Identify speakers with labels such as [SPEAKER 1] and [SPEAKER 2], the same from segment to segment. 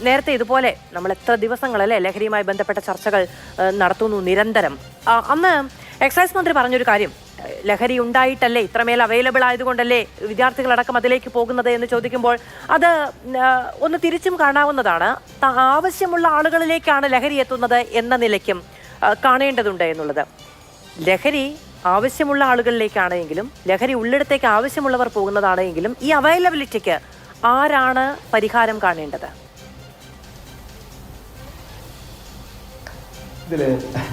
[SPEAKER 1] നേരത്തെ ഇതുപോലെ നമ്മൾ എത്ര ദിവസങ്ങളല്ലേ ലഹരിയുമായി ബന്ധപ്പെട്ട ചർച്ചകൾ നടത്തുന്നു നിരന്തരം. അന്ന് എക്സൈസ് മന്ത്രി പറഞ്ഞൊരു കാര്യം, ലഹരി ഉണ്ടായിട്ടല്ലേ ഇത്രമേൽ അവൈലബിൾ ആയതുകൊണ്ടല്ലേ വിദ്യാർത്ഥികളടക്കം അതിലേക്ക് പോകുന്നത് എന്ന് ചോദിക്കുമ്പോൾ അത് ഒന്ന് തിരിച്ചും കാണാവുന്നതാണ്. ആവശ്യമുള്ള ആളുകളിലേക്കാണ് ലഹരി എത്തുന്നത് എന്ന നിലയ്ക്കും കാണേണ്ടതുണ്ട് എന്നുള്ളത്. ലഹരി ആവശ്യമുള്ള ആളുകളിലേക്കാണെങ്കിലും ലഹരി ഉള്ളിടത്തേക്ക് ആവശ്യമുള്ളവർ പോകുന്നതാണെങ്കിലും ഈ അവൈലബിലിറ്റിക്ക് ആരാണ് പരിഹാരം കാണേണ്ടത്?
[SPEAKER 2] ഇതിൽ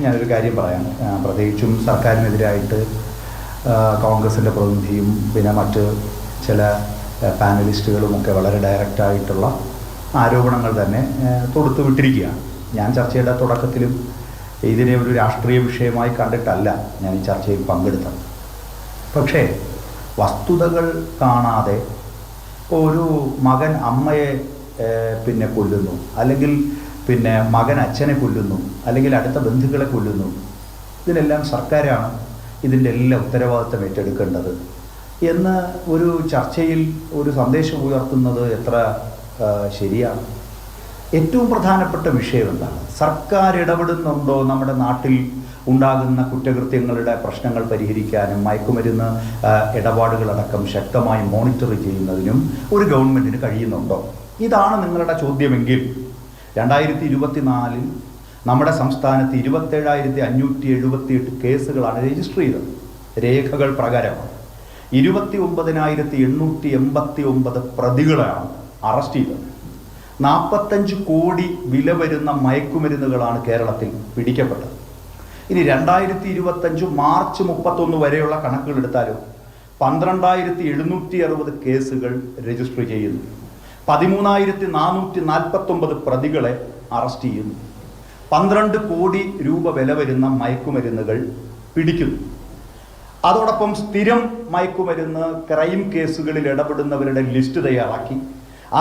[SPEAKER 2] ഞാനൊരു കാര്യം പറയാം. പ്രത്യേകിച്ചും സർക്കാരിനെതിരായിട്ട് കോൺഗ്രസിൻ്റെ പ്രതിനിധിയും പിന്നെ മറ്റ് ചില പാനലിസ്റ്റുകളുമൊക്കെ വളരെ ഡയറക്റ്റായിട്ടുള്ള ആരോപണങ്ങൾ തന്നെ തൊടുത്തു വിട്ടിരിക്കുകയാണ്. ഞാൻ ചർച്ചയുടെ തുടക്കത്തിലും ഇതിനെ ഒരു രാഷ്ട്രീയ വിഷയമായി കണ്ടിട്ടല്ല ഞാൻ ഈ ചർച്ചയിൽ പങ്കെടുത്തത്. പക്ഷേ വസ്തുതകൾ കാണാതെ ഒരു മകൻ അമ്മയെ പിന്നെ കൊല്ലുന്നു, അല്ലെങ്കിൽ പിന്നെ മകൻ അച്ഛനെ കൊല്ലുന്നു, അല്ലെങ്കിൽ അടുത്ത ബന്ധുക്കളെ കൊല്ലുന്നു, ഇതിനെല്ലാം സർക്കാരാണ് ഇതിൻ്റെ എല്ലാ ഉത്തരവാദിത്തം ഏറ്റെടുക്കേണ്ടത് എന്ന് ഒരു ചർച്ചയിൽ ഒരു സന്ദേശം ഉയർത്തുന്നത് എത്ര ശരിയാണ്? ഏറ്റവും പ്രധാനപ്പെട്ട വിഷയം എന്താണ്? സർക്കാർ ഇടപെടുന്നുണ്ടോ നമ്മുടെ നാട്ടിൽ ഉണ്ടാകുന്ന കുറ്റകൃത്യങ്ങളുടെ പ്രശ്നങ്ങൾ പരിഹരിക്കാനും മയക്കുമരുന്ന് ഇടപാടുകളടക്കം ശക്തമായി മോണിറ്റർ ചെയ്യുന്നതിനും ഒരു ഗവൺമെൻറ്റിന് കഴിയുന്നുണ്ടോ? ഇതാണ് നിങ്ങളുടെ ചോദ്യമെങ്കിൽ 2024 നമ്മുടെ സംസ്ഥാനത്ത് 27,578 കേസുകളാണ് രജിസ്റ്റർ ചെയ്തത്. രേഖകൾ പ്രകാരമാണ് 29,889 പ്രതികളാണ് അറസ്റ്റ് ചെയ്തത്. 45 കോടി വില വരുന്ന മയക്കുമരുന്നുകളാണ് കേരളത്തിൽ പിടിക്കപ്പെട്ടത്. ഇനി 2025 മാർച്ച് 31 വരെയുള്ള കണക്കുകൾ എടുത്താലും 12,760 കേസുകൾ രജിസ്റ്റർ ചെയ്യുന്നു. 13,449 പ്രതികളെ അറസ്റ്റ് ചെയ്യുന്നു. 12 കോടി രൂപ വില വരുന്ന മയക്കുമരുന്നുകൾ പിടിക്കുന്നു. അതോടൊപ്പം സ്ഥിരം മയക്കുമരുന്ന് ക്രൈം കേസുകളിൽ ഇടപെടുന്നവരുടെ ലിസ്റ്റ് തയ്യാറാക്കി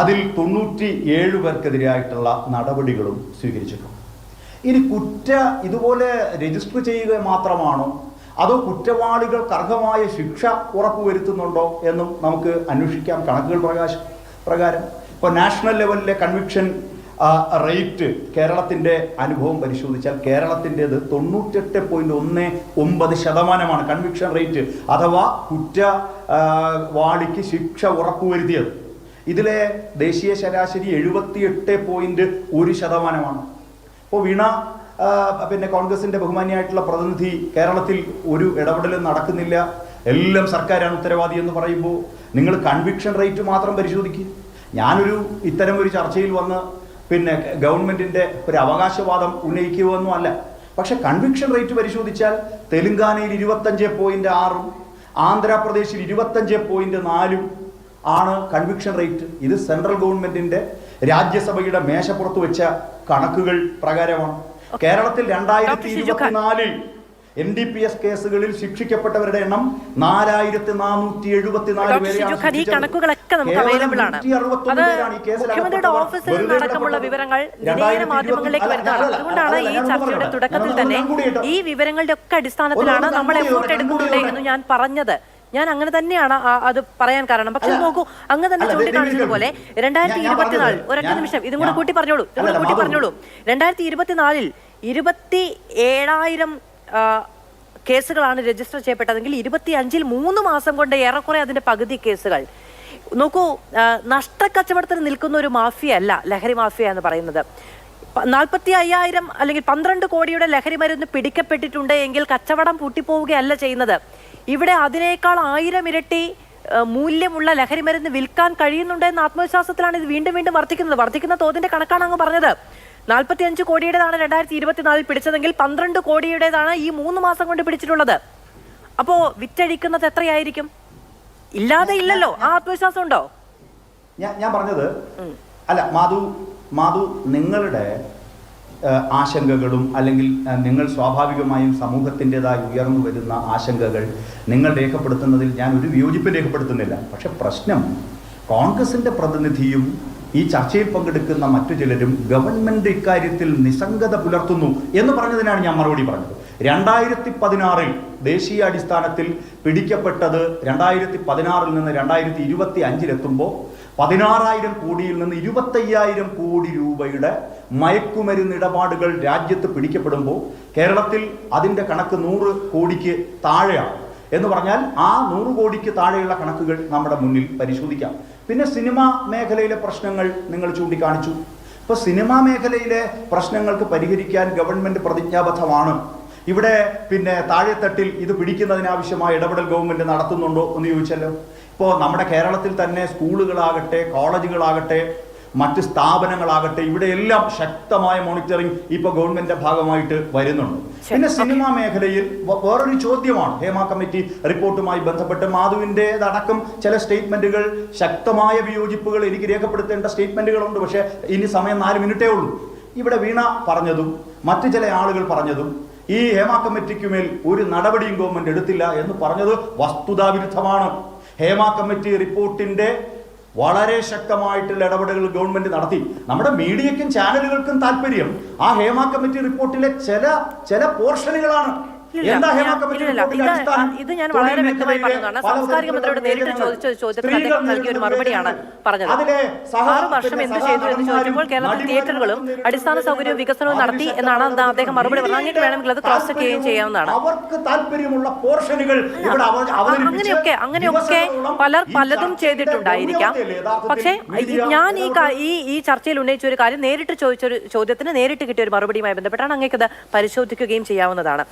[SPEAKER 2] അതിൽ 97 പേർക്കെതിരായിട്ടുള്ള നടപടികളും സ്വീകരിച്ചിട്ടുണ്ട്. ഇനി ഇതുപോലെ രജിസ്റ്റർ ചെയ്യുക മാത്രമാണോ അതോ കുറ്റവാളികൾക്ക് അർഹമായ ശിക്ഷ ഉറപ്പുവരുത്തുന്നുണ്ടോ എന്നും നമുക്ക് അന്വേഷിക്കാം. കണക്കുകൾ പ്രകാരം ഇപ്പോൾ നാഷണൽ ലെവലിലെ കൺവിക്ഷൻ റേറ്റ് കേരളത്തിൻ്റെ അനുഭവം പരിശോധിച്ചാൽ കേരളത്തിൻ്റേത് 98.19% കൺവിക്ഷൻ റേറ്റ്, അഥവാ കുറ്റവാളിക്ക് ശിക്ഷ ഉറപ്പുവരുത്തിയത്. ഇതിലെ ദേശീയ ശരാശരി 78.1%. ഇപ്പോൾ വീണ പിന്നെ കോൺഗ്രസിൻ്റെ ബഹുമാനിയായിട്ടുള്ള പ്രതിനിധി കേരളത്തിൽ ഒരു ഇടപെടലും നടക്കുന്നില്ല, എല്ലാം സർക്കാരാണ് ഉത്തരവാദി എന്ന് പറയുമ്പോൾ നിങ്ങൾ കൺവിക്ഷൻ റേറ്റ് മാത്രം പരിശോധിക്കുക. ഞാനൊരു ഇത്തരം ഒരു ചർച്ചയിൽ വന്ന് പിന്നെ ഗവൺമെൻറ്റിൻ്റെ ഒരു അവകാശവാദം ഉന്നയിക്കുമെന്നും അല്ല. പക്ഷേ കൺവിക്ഷൻ റേറ്റ് പരിശോധിച്ചാൽ തെലുങ്കാനയിൽ 25.6 ആന്ധ്രാപ്രദേശിൽ 25.4 ആണ് കൺവിക്ഷൻ റേറ്റ്. ഇത് സെൻട്രൽ ഗവൺമെൻറ്റിൻ്റെ രാജ്യസഭയുടെ മേശപ്പുറത്ത് വെച്ച കണക്കുകൾ പ്രകാരമാണ്. കേരളത്തിൽ 2024 NDPS കേസുകളിൽ ശിക്ഷിക്കപ്പെട്ടവരുടെ എണ്ണം 4,474 പേരെയാണ്.
[SPEAKER 1] കണക്കുകളൊക്കെ നമുക്ക് അവൈലബിൾ ആണ്. അത് മുഖ്യമന്ത്രിയുടെ ഓഫീസിൽ നിന്നടക്കമുള്ള വിവരങ്ങൾ മാധ്യമങ്ങളിലേക്ക് വരുന്നതാണ്. അതുകൊണ്ടാണ് ഈ ചർച്ചയുടെ തുടക്കത്തിൽ തന്നെ ഈ വിവരങ്ങളുടെ ഒക്കെ അടിസ്ഥാനത്തിലാണ് നമ്മൾ എഫോർട്ട് എടുക്കുന്നുണ്ട് എന്ന് ഞാൻ പറഞ്ഞത്. ഞാൻ അങ്ങനെ തന്നെയാണ് അത് പറയാൻ കാരണം. പക്ഷെ നോക്കൂ, അങ്ങ് തന്നെ ചൂണ്ടിക്കാണിച്ചതുപോലെ 2024 ഒരൊറ്റ നിമിഷം ഇതും കൂടെ കൂട്ടി പറഞ്ഞോളൂ 2024 27,000 കേസുകളാണ് രജിസ്റ്റർ ചെയ്യപ്പെട്ടതെങ്കിൽ 25-ൽ 3 മാസം കൊണ്ട് ഏറെക്കുറെ അതിന്റെ പകുതി കേസുകൾ. നോക്കൂ, നഷ്ടക്കച്ചവടത്തിന് നിൽക്കുന്ന ഒരു മാഫിയ അല്ല ലഹരി മാഫിയ എന്ന് പറയുന്നത്. 45,000 അല്ലെങ്കിൽ 12 കോടിയുടെ ലഹരി മരുന്ന് പിടിക്കപ്പെട്ടിട്ടുണ്ട് എങ്കിൽ കച്ചവടം പൂട്ടിപ്പോവുകയല്ല ചെയ്യുന്നത്. ഇവിടെ അതിനേക്കാൾ 1000 ഇരട്ടി മൂല്യമുള്ള ലഹരി മരുന്ന് വിൽക്കാൻ കഴിയുന്നുണ്ട് എന്ന ആത്മവിശ്വാസത്തിലാണ് ഇത് വീണ്ടും വീണ്ടും വർദ്ധിക്കുന്ന തോതിന്റെ കണക്കാണ് അങ്ങ് പറഞ്ഞത്. 45 കോടിയുടേതാണ് 2024 പിടിച്ചതെങ്കിൽ 12 കോടിയുടേതാണ് ഈ 3 മാസം കൊണ്ട് പിടിച്ചിട്ടുള്ളത്. അപ്പോ വിറ്റഴിക്കുന്നത് എത്രയായിരിക്കും? ഇല്ലാതെ ഇല്ലല്ലോ. ആ ആത്മവിശ്വാസം ഉണ്ടോ?
[SPEAKER 2] ഞാൻ പറഞ്ഞത് അല്ല മാധു, നിങ്ങളുടെ ആശങ്കകളും അല്ലെങ്കിൽ നിങ്ങൾ സ്വാഭാവികമായും സമൂഹത്തിൻ്റെതായി ഉയർന്നു വരുന്ന ആശങ്കകൾ നിങ്ങൾ രേഖപ്പെടുത്തുന്നതിൽ ഞാൻ ഒരു വിയോജിപ്പ് രേഖപ്പെടുത്തുന്നില്ല. പക്ഷെ പ്രശ്നം കോൺഗ്രസിൻ്റെ പ്രതിനിധിയും ഈ ചർച്ചയിൽ പങ്കെടുക്കുന്ന മറ്റു ചിലരും ഗവൺമെൻറ് ഇക്കാര്യത്തിൽ നിസ്സംഗത പുലർത്തുന്നു എന്ന് പറഞ്ഞതിനാണ് ഞാൻ മറുപടി പറഞ്ഞത്. 2016 ദേശീയ അടിസ്ഥാനത്തിൽ പിടിക്കപ്പെട്ടത് 2016 നിന്ന് 2025 എത്തുമ്പോൾ 16,000 കോടിയിൽ നിന്ന് 25,000 കോടി രൂപയുടെ മയക്കുമരുന്ന് ഇടപാടുകൾ രാജ്യത്ത് പിടിക്കപ്പെടുമ്പോൾ കേരളത്തിൽ അതിൻ്റെ കണക്ക് 100 കോടിക്ക് താഴെയാണ്. എന്ന് പറഞ്ഞാൽ ആ 100 കോടിക്ക് താഴെയുള്ള കണക്കുകൾ നമ്മുടെ മുന്നിൽ പരിശോധിക്കാം. പിന്നെ സിനിമാ മേഖലയിലെ പ്രശ്നങ്ങൾ നിങ്ങൾ ചൂണ്ടിക്കാണിച്ചു. ഇപ്പോൾ സിനിമാ മേഖലയിലെ പ്രശ്നങ്ങൾക്ക് പരിഹരിക്കാൻ ഗവൺമെൻറ് പ്രതിജ്ഞാബദ്ധമാണ്. ഇവിടെ പിന്നെ താഴെത്തട്ടിൽ ഇത് പിടിക്കുന്നതിനാവശ്യമായ ഇടപെടൽ ഗവൺമെൻറ് നടത്തുന്നുണ്ടോ എന്ന് ചോദിച്ചല്ലോ. ഇപ്പോൾ നമ്മുടെ കേരളത്തിൽ തന്നെ സ്കൂളുകളാകട്ടെ, കോളേജുകളാകട്ടെ, മറ്റ് സ്ഥാപനങ്ങളാകട്ടെ, ഇവിടെയെല്ലാം ശക്തമായ മോണിറ്ററിംഗ് ഇപ്പോൾ ഗവൺമെന്റിന്റെ ഭാഗമായിട്ട് വരുന്നുണ്ട്. പിന്നെ സിനിമാ മേഖലയിൽ വേറൊരു ചോദ്യമാണ് ഹേമ കമ്മിറ്റി റിപ്പോർട്ടുമായി ബന്ധപ്പെട്ട് മാധുവിൻ്റെതടക്കം ചില സ്റ്റേറ്റ്മെന്റുകൾ, ശക്തമായ വിയോജിപ്പുകൾ എനിക്ക് രേഖപ്പെടുത്തേണ്ട സ്റ്റേറ്റ്മെന്റുകളുണ്ട്. പക്ഷേ ഇനി സമയം 4 മിനിറ്റേ ഉള്ളൂ. ഇവിടെ വീണ പറഞ്ഞതും മറ്റു ചില ആളുകൾ പറഞ്ഞതും ഈ ഹേമ കമ്മിറ്റിക്കുമേൽ ഒരു നടപടിയും ഗവൺമെന്റ് എടുത്തില്ല എന്ന് പറഞ്ഞത് വസ്തുതാവിരുദ്ധമാണ്. ഹേമ കമ്മിറ്റി റിപ്പോർട്ടിന്റെ വളരെ ശക്തമായിട്ടുള്ള ഇടപെടലുകൾ ഗവൺമെന്റ് നടത്തി. നമ്മുടെ മീഡിയക്കും ചാനലുകൾക്കും താല്പര്യം ആ ഹേമ കമ്മിറ്റി റിപ്പോർട്ടിലെ ചില പോർഷനുകളാണ്. എന്താ ഹേമ കമ്മിറ്റി റിപ്പോർട്ടിന്റെ അടിസ്ഥാനം?
[SPEAKER 1] ഇത് ഞാൻ വളരെ വ്യക്തമായി പറഞ്ഞതാണ്. സാംസ്കാരിക മന്ത്രിയോട് നേരിട്ട് ചോദിച്ച ചോദ്യത്തിന് അദ്ദേഹം നൽകിയ ഒരു മറുപടിയാണ് പറഞ്ഞത്. 6 വർഷം എന്ത് ചെയ്തു എന്ന് ചോദിച്ചപ്പോൾ കേരളത്തിൽ തിയേറ്ററുകളും അടിസ്ഥാന സൗകര്യവും വികസനവും നടത്തി എന്നാണ് അദ്ദേഹം മറുപടി പറഞ്ഞത്. അങ്ങനെയൊക്കെ വേണമെങ്കിൽ അത് ക്രോസ് ചെക്ക് ചെയ്യുകയും ചെയ്യാവുന്നതാണ്.
[SPEAKER 2] അവർക്ക് താല്പര്യമുള്ള പോർഷനുകൾ
[SPEAKER 1] അങ്ങനെയൊക്കെ പലതും ചെയ്തിട്ടുണ്ടായിരിക്കാം. പക്ഷേ ഞാൻ ഈ ചർച്ചയിൽ ഉന്നയിച്ച ഒരു കാര്യം, നേരിട്ട് ചോദിച്ചൊരു ചോദ്യത്തിന് നേരിട്ട് കിട്ടിയ ഒരു മറുപടിയുമായി ബന്ധപ്പെട്ടാണ് അങ്ങേക്കത് പരിശോധിക്കുകയും ചെയ്യാവുന്നതാണ്.